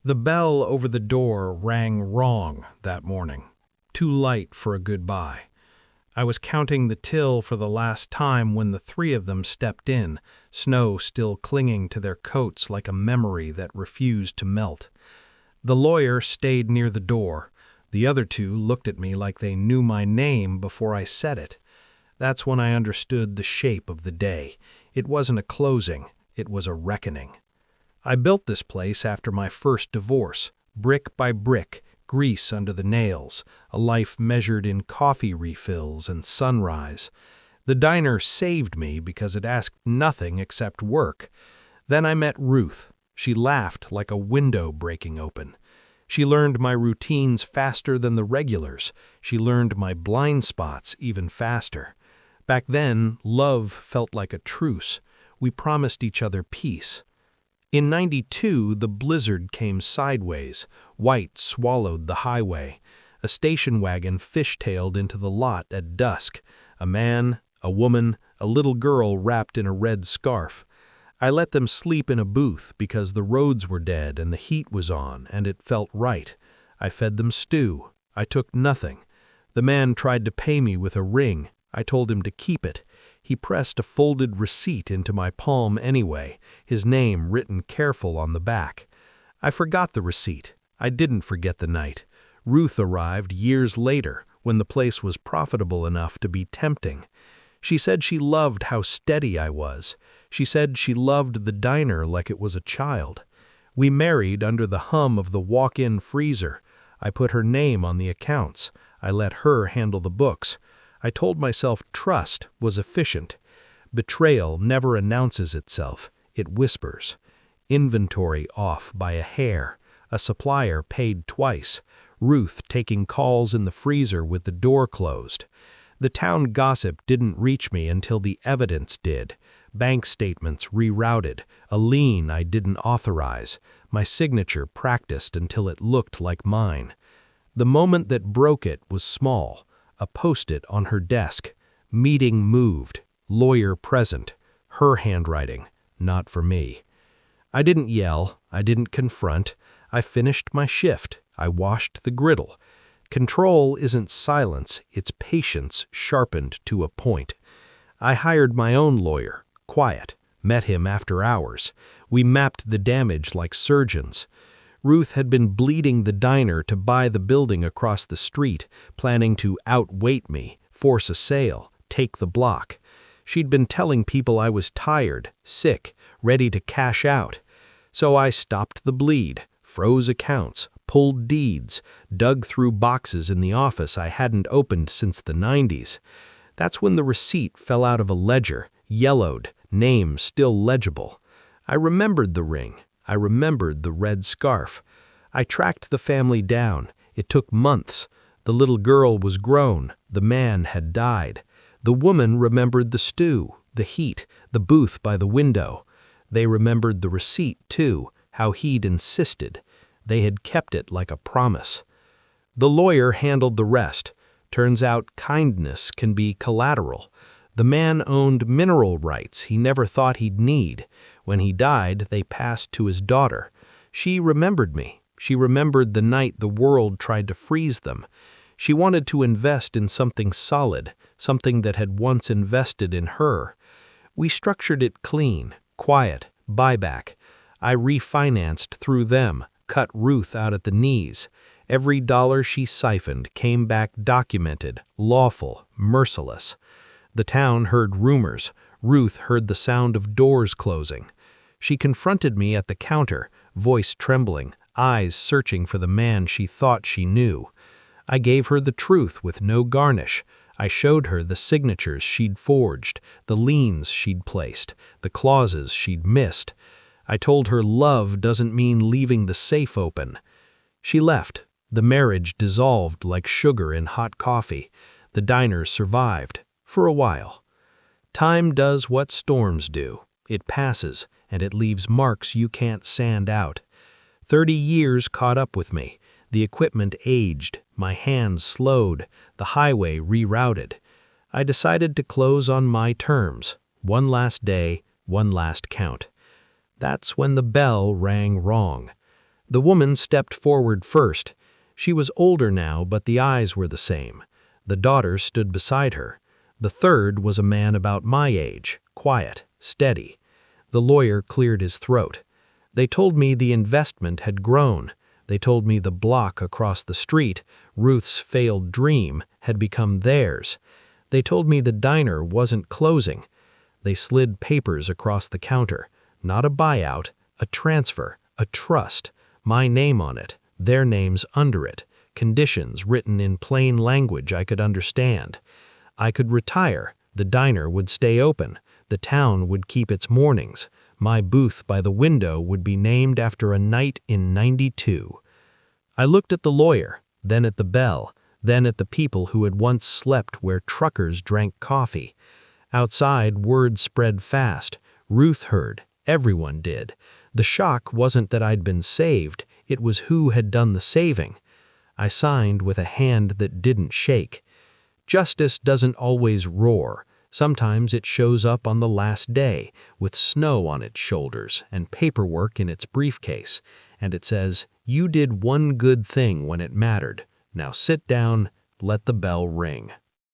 The bell over the door rang wrong that morning, too light for a goodbye. I was counting the till for the last time when the three of them stepped in, snow still clinging to their coats like a memory that refused to melt. The lawyer stayed near the door. The other two looked at me like they knew my name before I said it. That's when I understood the shape of the day. It wasn't a closing, it was a reckoning. I built this place after my first divorce, brick by brick, grease under the nails, a life measured in coffee refills and sunrise. The diner saved me because it asked nothing except work. Then I met Ruth. She laughed like a window breaking open. She learned my routines faster than the regulars. She learned my blind spots even faster. Back then, love felt like a truce. We promised each other peace. In '92, the blizzard came sideways. White swallowed the highway. A station wagon fishtailed into the lot at dusk. A man, a woman, a little girl wrapped in a red scarf. I let them sleep in a booth because the roads were dead and the heat was on, and it felt right. I fed them stew. I took nothing. The man tried to pay me with a ring. I told him to keep it. He pressed a folded receipt into my palm anyway, his name written careful on the back. I forgot the receipt. I didn't forget the night. Ruth arrived years later, when the place was profitable enough to be tempting. She said she loved how steady I was. She said she loved the diner like it was a child. We married under the hum of the walk-in freezer. I put her name on the accounts. I let her handle the books. I told myself trust was efficient. Betrayal never announces itself, it whispers. Inventory off by a hair. A supplier paid twice. Ruth taking calls in the freezer with the door closed. The town gossip didn't reach me until the evidence did. Bank statements rerouted, a lien I didn't authorize, my signature practiced until it looked like mine. The moment that broke it was small. A post-it on her desk. Meeting moved. Lawyer present. Her handwriting. Not for me. I didn't yell. I didn't confront. I finished my shift. I washed the griddle. Control isn't silence. It's patience sharpened to a point. I hired my own lawyer. Quiet. Met him after hours. We mapped the damage like surgeons. Ruth had been bleeding the diner to buy the building across the street, planning to outweight me, force a sale, take the block. She'd been telling people I was tired, sick, ready to cash out. So I stopped the bleed, froze accounts, pulled deeds, dug through boxes in the office I hadn't opened since the '90s. That's when the receipt fell out of a ledger, yellowed, name still legible. I remembered the ring. I remembered the red scarf. I tracked the family down. It took months. The little girl was grown. The man had died. The woman remembered the stew, the heat, the booth by the window. They remembered the receipt, too, how he'd insisted. They had kept it like a promise. The lawyer handled the rest. Turns out kindness can be collateral. The man owned mineral rights he never thought he'd need. When he died, they passed to his daughter. She remembered me. She remembered the night the world tried to freeze them. She wanted to invest in something solid, something that had once invested in her. We structured it clean, quiet, buyback. I refinanced through them, cut Ruth out at the knees. Every dollar she siphoned came back documented, lawful, merciless. The town heard rumors. Ruth heard the sound of doors closing. She confronted me at the counter, voice trembling, eyes searching for the man she thought she knew. I gave her the truth with no garnish. I showed her the signatures she'd forged, the liens she'd placed, the clauses she'd missed. I told her love doesn't mean leaving the safe open. She left. The marriage dissolved like sugar in hot coffee. The diner survived. For a while. Time does what storms do. It passes, and it leaves marks you can't sand out. 30 years caught up with me. The equipment aged, my hands slowed, the highway rerouted. I decided to close on my terms. One last day, one last count. That's when the bell rang wrong. The woman stepped forward first. She was older now, but the eyes were the same. The daughter stood beside her. The third was a man about my age, quiet, steady. The lawyer cleared his throat. They told me the investment had grown. They told me the block across the street, Ruth's failed dream, had become theirs. They told me the diner wasn't closing. They slid papers across the counter. Not a buyout, a transfer, a trust. My name on it, their names under it. Conditions written in plain language I could understand. I could retire. The diner would stay open. The town would keep its mornings. My booth by the window would be named after a night in '92. I looked at the lawyer, then at the bell, then at the people who had once slept where truckers drank coffee. Outside, word spread fast. Ruth heard. Everyone did. The shock wasn't that I'd been saved, it was who had done the saving. I signed with a hand that didn't shake. Justice doesn't always roar. Sometimes it shows up on the last day, with snow on its shoulders and paperwork in its briefcase, and it says, "You did one good thing when it mattered. Now sit down, let the bell ring."